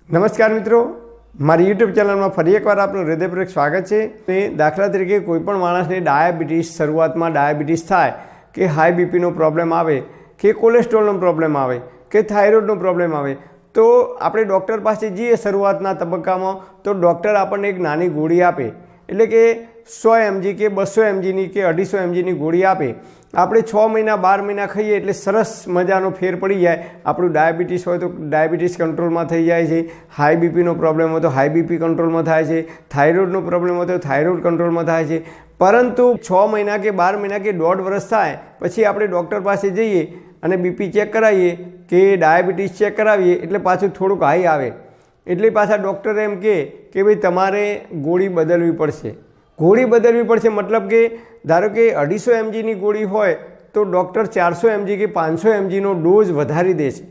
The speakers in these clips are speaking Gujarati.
નમસ્કાર મિત્રો, મારી યુટ્યુબ ચેનલમાં ફરી એકવાર આપનું હૃદયપૂર્વક સ્વાગત છે। દાખલા તરીકે કોઈપણ માણસને ડાયાબિટીસ શરૂઆતમાં ડાયાબિટીસ થાય કે હાઈ બીપીનો પ્રોબ્લેમ આવે કે કોલેસ્ટ્રોલનો પ્રોબ્લેમ આવે કે થાઇરોઇડનો પ્રોબ્લેમ આવે તો આપણે ડૉક્ટર પાસે જઈએ શરૂઆતના તબક્કામાં તો ડૉક્ટર આપણને એક નાની ગોળી આપે, એટલે કે 100 mg કે 200 mgની કે 250 mgની ગોળી આપે। આપણે 6 મહિના 12 મહિના ખાઈએ એટલે સરસ મજાનો ફેર પડી જાય। આપણું ડાયાબિટીસ હોય તો ડાયાબિટીસ કંટ્રોલમાં થઈ જાય છે, હાઈ બીપીનો પ્રોબ્લેમ હોય તો હાઈ બીપી કંટ્રોલમાં થાય છે, થાઇરોઇડનો પ્રોબ્લેમ હોય તો થાઇરોઇડ કંટ્રોલમાં થાય છે। પરંતુ 6 મહિના કે 12 મહિના કે 1.5 વર્ષ થાય પછી આપણે ડૉક્ટર પાસે જઈએ અને બીપી ચેક કરાવીએ કે ડાયાબિટીસ ચેક કરાવીએ એટલે પાછું થોડુંક હાઈ આવે એટલે પાછા ડૉક્ટર એમ કહે કે ભાઈ તમારે ગોળી બદલવી પડશે। ગોળી બદલવી પડશે મતલબ કે ધારો કે 250 mgની ગોળી હોય તો ડૉક્ટર 400 mg કે 500 mgનો ડોઝ વધારી દેશે,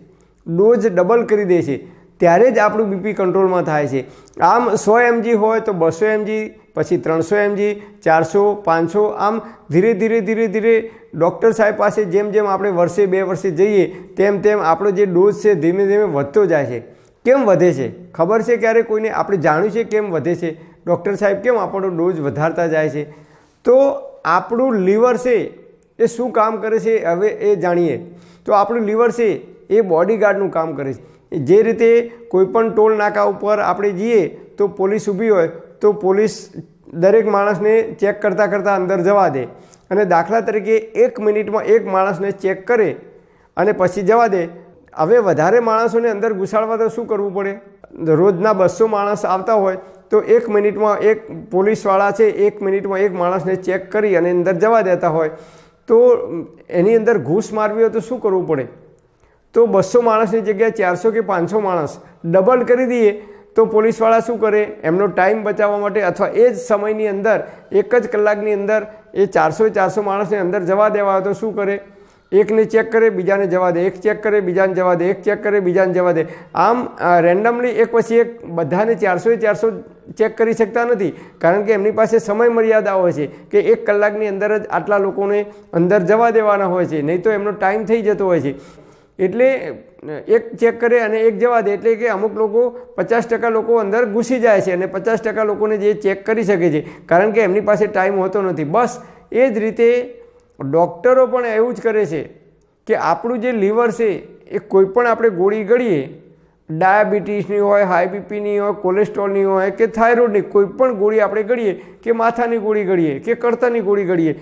ડોઝ ડબલ કરી દેશે, ત્યારે જ આપણું બીપી કંટ્રોલમાં થાય છે। આમ 100 mg હોય તો 200 mg, પછી 300 mg, 400, 500, આમ ધીરે ધીરે ડૉક્ટર સાહેબ પાસે જેમ જેમ આપણે વર્ષે 2 વર્ષે જઈએ તેમ તેમ આપણો જે ડોઝ છે ધીમે ધીમે વધતો જાય છે। કેમ વધે છે ખબર છે? ક્યારે કોઈને આપણે જાણ્યું છે કેમ વધે છે? ડૉક્ટર સાહેબ કેમ આપણો ડોઝ વધારતા જાય છે? તો આપણું લીવર છે એ શું કામ કરે છે હવે એ જાણીએ। તો આપણું લીવર છે એ બોડીગાર્ડનું કામ કરે છે। જે રીતે કોઈપણ ટોલ નાકા ઉપર આપણે જઈએ તો પોલીસ ઊભી હોય તો પોલીસ દરેક માણસને ચેક કરતાં અંદર જવા દે અને દાખલા તરીકે 1 મિનિટમાં એક માણસને ચેક કરે અને પછી જવા દે। હવે વધારે માણસોને અંદર ઘુસાડવા તો શું કરવું પડે? રોજના 200 માણસ આવતા હોય તો 1 મિનિટમાં એક પોલીસવાળા છે 1 મિનિટમાં એક માણસને ચેક કરી અને અંદર જવા દેતા હોય તો એની અંદર ઘૂસ મારવી હોય તો શું કરવું પડે? તો 200 માણસની જગ્યાએ 400 કે 500 માણસ ડબલ કરી દઈએ તો પોલીસવાળા શું કરે? એમનો ટાઈમ બચાવવા માટે અથવા એ જ સમયની અંદર 1 જ કલાકની અંદર એ 400 માણસને અંદર જવા દેવા હોય તો શું કરે? એકને ચેક કરે, બીજાને જવા દે, એક ચેક કરે, બીજાને જવા દે, એક ચેક કરે, બીજાને જવા દે। આમ રેન્ડમલી એક પછી એક બધાને 400 ચેક કરી શકતા નથી, કારણ કે એમની પાસે સમય મર્યાદા હોય છે કે 1 કલાકની અંદર જ આટલા લોકોને અંદર જવા દેવાના હોય છે, નહીં તો એમનો ટાઈમ થઈ જતો હોય છે। એટલે એક ચેક કરે અને એક જવા દે, એટલે કે અમુક લોકો 50% લોકો અંદર ઘૂસી જાય છે અને 50% લોકોને જે ચેક કરી શકે છે, કારણ કે એમની પાસે ટાઈમ હોતો નથી। બસ એ જ રીતે ડૉક્ટરો પણ એવું જ કરે છે કે આપણું જે લીવર છે એ કોઈપણ આપણે ગોળી ગળીએ, ડાયાબિટીસની હોય, હાઈ બીપીની હોય, કોલેસ્ટ્રોલની હોય કે થાઇરોઇડની કોઈપણ ગોળી આપણે ગળીએ કે માથાની ગોળી ગળીએ કે કળતરની ગોળી ગળીએ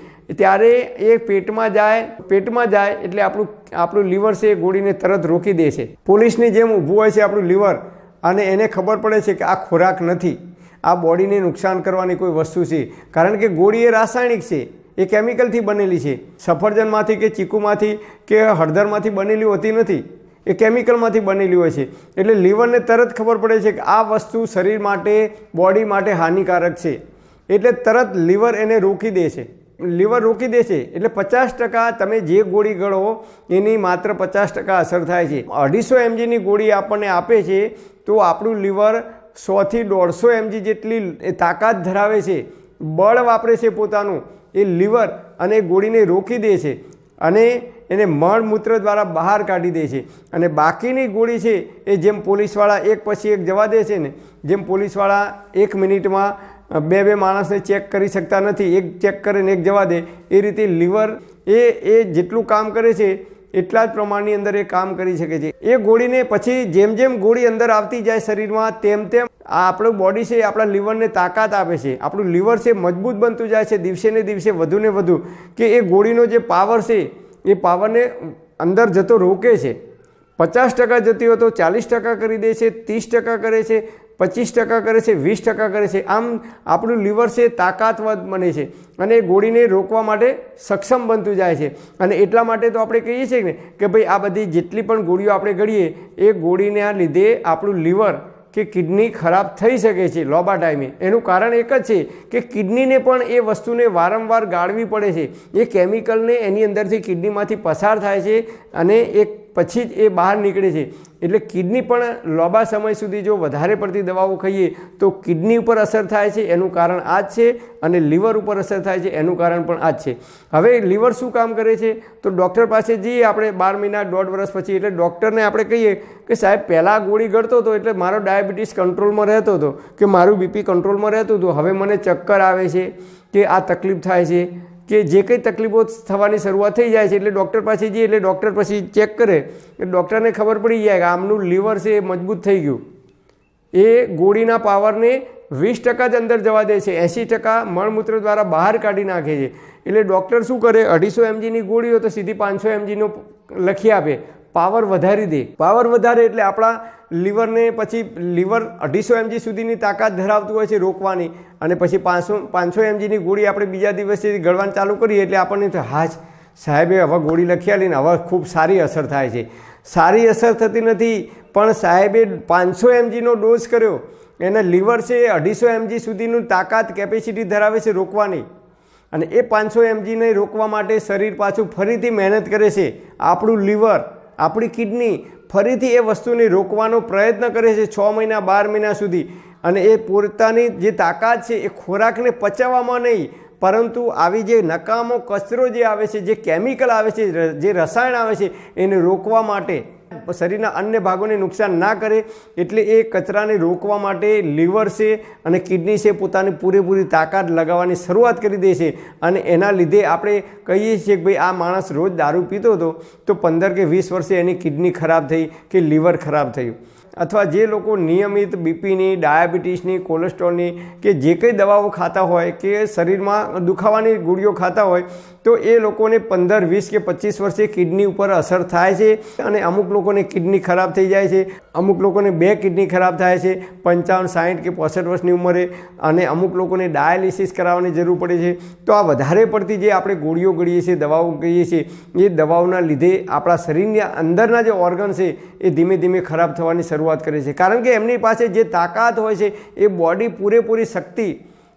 ત્યારે એ પેટમાં જાય એટલે આપણું લીવર છે એ ગોળીને તરત રોકી દે છે। પોલીસની જેમ ઊભું હોય છે આપણું લીવર અને એને ખબર પડે છે કે આ ખોરાક નથી, આ બોડીને નુકસાન કરવાની કોઈ વસ્તુ છે, કારણ કે ગોળી એ રાસાયણિક છે, એ કેમિકલથી બનેલી છે। સફરજનમાંથી કે ચીકુમાંથી કે હળદરમાંથી બનેલી હોતી નથી, એ કેમિકલમાંથી બનેલી હોય છે। એટલે લીવરને તરત ખબર પડે છે કે આ વસ્તુ શરીર માટે, બોડી માટે હાનિકારક છે, એટલે તરત લીવર એને રોકી દે છે। લીવર રોકી દે છે એટલે 50% તમે જે ગોળી ગળો એની માત્ર 50% અસર થાય છે। 250 mgની ગોળી આપણને આપે છે તો આપણું લીવર 100 થી 150 mg જેટલી તાકાત ધરાવે છે, બળ વાપરે છે પોતાનું એ લીવર, અને ગોળીને રોકી દે છે અને એને મળમૂત્ર દ્વારા બહાર કાઢી દે છે। અને બાકીની ગોળી છે એ જેમ પોલીસવાળા એક પછી એક જવા દે છે ને, જેમ પોલીસવાળા 1 મિનિટમાં 2 માણસને ચેક કરી શકતા નથી, એક ચેક કરે ને એક જવા દે, એ રીતે લીવર એ જેટલું કામ કરે છે એટલા જ પ્રમાણની અંદર એ કામ કરી શકે છે। એ ગોળીને પછી જેમ જેમ ગોળી અંદર આવતી જાય શરીરમાં તેમ તેમ આ આપણું બોડી છે એ આપણા લીવરને તાકાત આપે છે, આપણું લીવર છે મજબૂત બનતું જાય છે દિવસે ને દિવસે વધુ ને વધુ, કે એ ગોળીનો જે પાવર છે એ પાવરને અંદર જતો રોકે છે। 50% જતી હોય તો 40% કરી દે છે, 30% કરે છે, 25% કરે છે, 20% કરે છે। આમ આપણું લીવર છે તાકાતવર બને છે અને એ ગોળીને રોકવા માટે સક્ષમ બનતું જાય છે। અને એટલા માટે તો આપણે કહીએ છીએ ને કે ભાઈ આ બધી જેટલી પણ ગોળીઓ આપણે ગળીએ એ ગોળીના લીધે આપણું લીવર કે કિડની ખરાબ થઈ શકે છે લાંબા ટાઈમે। એનું કારણ એક જ છે કે કિડનીને પણ એ વસ્તુને વારંવાર ગાળવી પડે છે, એ કેમિકલને એની અંદરથી કિડનીમાંથી પસાર થાય છે અને એ પછી જ એ બહાર નીકળે છે. એટલે કિડની પણ લાંબા સમય સુધી જો વધારે પડતી દવાઓ ખાઈએ તો કિડની ઉપર અસર થાય છે, એનું કારણ આ જ છે. અને લીવર ઉપર અસર થાય છે, એનું કારણ પણ આ જ છે. હવે લીવર શું કામ કરે છે? તો ડૉક્ટર પાસે જઈએ આપણે 12 મહિના 1.5 વર્ષ પછી, એટલે ડૉક્ટરને આપણે કહીએ કે સાહેબ પહેલાં ગોળી ગળતો હતો એટલે મારો ડાયાબિટીસ કંટ્રોલમાં રહેતો હતો, કે મારું બીપી કંટ્રોલમાં રહેતું હતું, હવે મને ચક્કર આવે છે, કે આ તકલીફ થાય છે, કે જે કંઈ તકલીફો થવાની શરૂઆત થઈ જાય છે. એટલે ડૉક્ટર પાસે જઈએ એટલે ડૉક્ટર પછી ચેક કરે, એટલે ડૉક્ટરને ખબર પડી જાય કે આમનું લીવર છે એ મજબૂત થઈ ગયું. એ ગોળીના પાવરને 20% જ અંદર જવા દે છે, 80% મળમૂત્ર દ્વારા બહાર કાઢી નાખે છે. એટલે ડૉક્ટર શું કરે, 250 mgની ગોળી હોય તો સીધી 500 mgનો લખી આપે, પાવર વધારી દે. પાવર વધારે એટલે આપણા લીવરને પછી લીવર 250 mg સુધીની તાકાત ધરાવતું હોય છે રોકવાની, અને પછી 500 mgની ગોળી આપણે બીજા દિવસે ગળવાનું ચાલુ કરીએ એટલે આપણને તો હા જ સાહેબે હવે ગોળી લખી આલીને હવે ખૂબ સારી અસર થાય છે. સારી અસર થતી નથી, પણ સાહેબે 500 mgનો ડોઝ કર્યો, એના લીવર છે એ 250 mg સુધીનું તાકાત કેપેસિટી ધરાવે છે રોકવાની, અને એ 500 mgને રોકવા માટે શરીર પાછું ફરીથી મહેનત કરે છે. આપણું લીવર, આપણી કિડની ફરીથી એ વસ્તુને રોકવાનો પ્રયત્ન કરે છે 6 મહિના 12 મહિના સુધી. અને એ પોતાની જે તાકાત છે એ ખોરાકને પચાવવામાં નહીં, પરંતુ આવી જે નકામો કચરો જે આવે છે, જે કેમિકલ આવે છે, જે રસાયણ આવે છે, એને રોકવા માટે, શરીરના અન્ય ભાગોને નુકસાન ના કરે એટલે એ કચરાને રોકવા માટે લીવર છે અને કિડની છે પોતાની પૂરેપૂરી તાકાત લગાવવાની શરૂઆત કરી દે છે. અને એના લીધે આપણે કહીએ છીએ કે ભાઈ આ માણસ રોજ દારૂ પીતો હતો તો 15 કે 20 વર્ષે એની કિડની ખરાબ થઈ કે લીવર ખરાબ થયું. અથવા જે લોકો નિયમિત બીપીની, ડાયાબિટીસની, કોલેસ્ટ્રોલની કે જે કંઈ દવાઓ ખાતા હોય કે શરીરમાં દુખાવાની ગોળીઓ ખાતા હોય તો એ લોકોને 15, 20 કે 25 વર્ષે કિડની ઉપર અસર થાય છે. અને અમુક લોકોને કિડની ખરાબ થઈ જાય છે, અમુક લોકોને 2 કિડની ખરાબ થાય છે 55, 60 કે 65 વર્ષની ઉંમરે, અને અમુક લોકોને ડાયાલિસિસ કરાવવાની જરૂર પડે છે. તો આ વધારે પડતી જે આપણે ગોળીઓ ગળીએ છીએ, દવાઓ કહીએ છીએ, એ દવાઓના લીધે આપણા શરીરની અંદરના જે ઓર્ગન છે એ ધીમે ધીમે ખરાબ થવાની શરૂઆત કરે છે. કારણ કે એમની પાસે જે તાકાત હોય છે એ બોડી પૂરેપૂરી શક્તિ,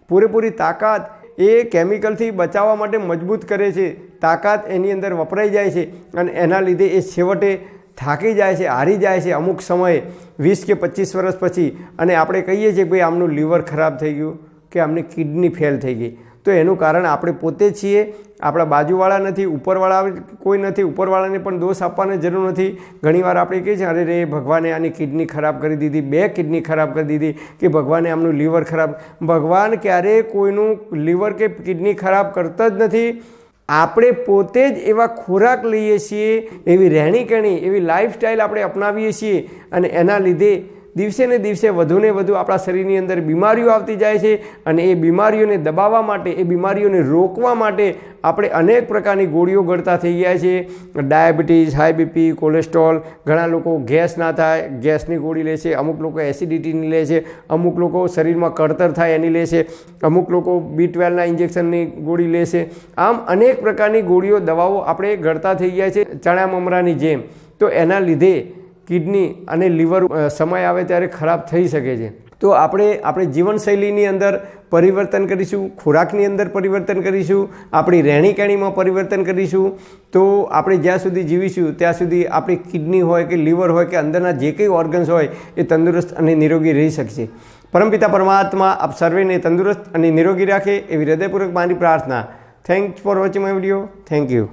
પૂરેપૂરી તાકાત એ કેમિકલથી બચાવવા માટે મજબૂત કરે છે. તાકાત એની અંદર વપરાઈ જાય છે અને એના લીધે એ છેવટે થાકી જાય છે, હારી જાય છે અમુક સમયે 20 કે 25 વર્ષ પછી. અને આપણે કહીએ છીએ કે ભાઈ આમનું લીવર ખરાબ થઈ ગયું કે આમની કિડની ફેલ થઈ ગઈ. તો એનું કારણ આપણે પોતે જ છીએ, આપણા બાજુવાળા નથી, ઉપરવાળા કોઈ નથી. ઉપરવાળાને પણ દોષ આપવાની જરૂર નથી. ઘણીવાર આપણે કહીએ છીએ અરે રે ભગવાને આની કિડની ખરાબ કરી દીધી, 2 કિડની ખરાબ કરી દીધી, કે ભગવાને આમનું લીવર ખરાબ. ભગવાન ક્યારેય કોઈનું લીવર કે કિડની ખરાબ કરતા જ નથી. આપણે પોતે જ એવા ખોરાક લઈએ છીએ, એવી રહેણીકરણી, એવી લાઈફસ્ટાઈલ આપણે અપનાવીએ છીએ, અને એના લીધે દિવસે ને દિવસે વધુને વધુ આપણા શરીરની અંદર બીમારીઓ આવતી જાય છે. અને એ બીમારીઓને દબાવવા માટે, એ બીમારીઓને રોકવા માટે આપણે અનેક પ્રકારની ગોળીઓ ગળતા થઈ ગયા છે. ડાયાબિટીસ, હાઈ બીપી, કોલેસ્ટ્રોલ, ઘણા લોકો ગેસ ના થાય ગેસની ગોળી લે છે, અમુક લોકો એસિડિટીની લે છે, અમુક લોકો શરીરમાં કળતર થાય એની લે છે, અમુક લોકો B12ના ઇન્જેક્શનની ગોળી લે છે. આમ અનેક પ્રકારની ગોળીઓ, દવાઓ આપણે ગળતા થઈ ગયા છે ચણા મમરાની જેમ. તો એના લીધે કિડની અને લીવર સમય આવે ત્યારે ખરાબ થઈ શકે છે. તો આપણે જીવનશૈલીની અંદર પરિવર્તન કરીશું, ખોરાકની અંદર પરિવર્તન કરીશું, આપણી રહેણીકરણીમાં પરિવર્તન કરીશું, તો આપણે જ્યાં સુધી જીવીશું ત્યાં સુધી આપણી કિડની હોય કે લીવર હોય કે અંદરના જે કંઈ ઓર્ગન્સ હોય એ તંદુરસ્ત અને નિરોગી રહી શકશે. પરમપિતા પરમાત્મા આપ સર્વેને તંદુરસ્ત અને નિરોગી રાખે એવી હૃદયપૂર્વક મારી પ્રાર્થના. Thanks for watching my video. Thank you.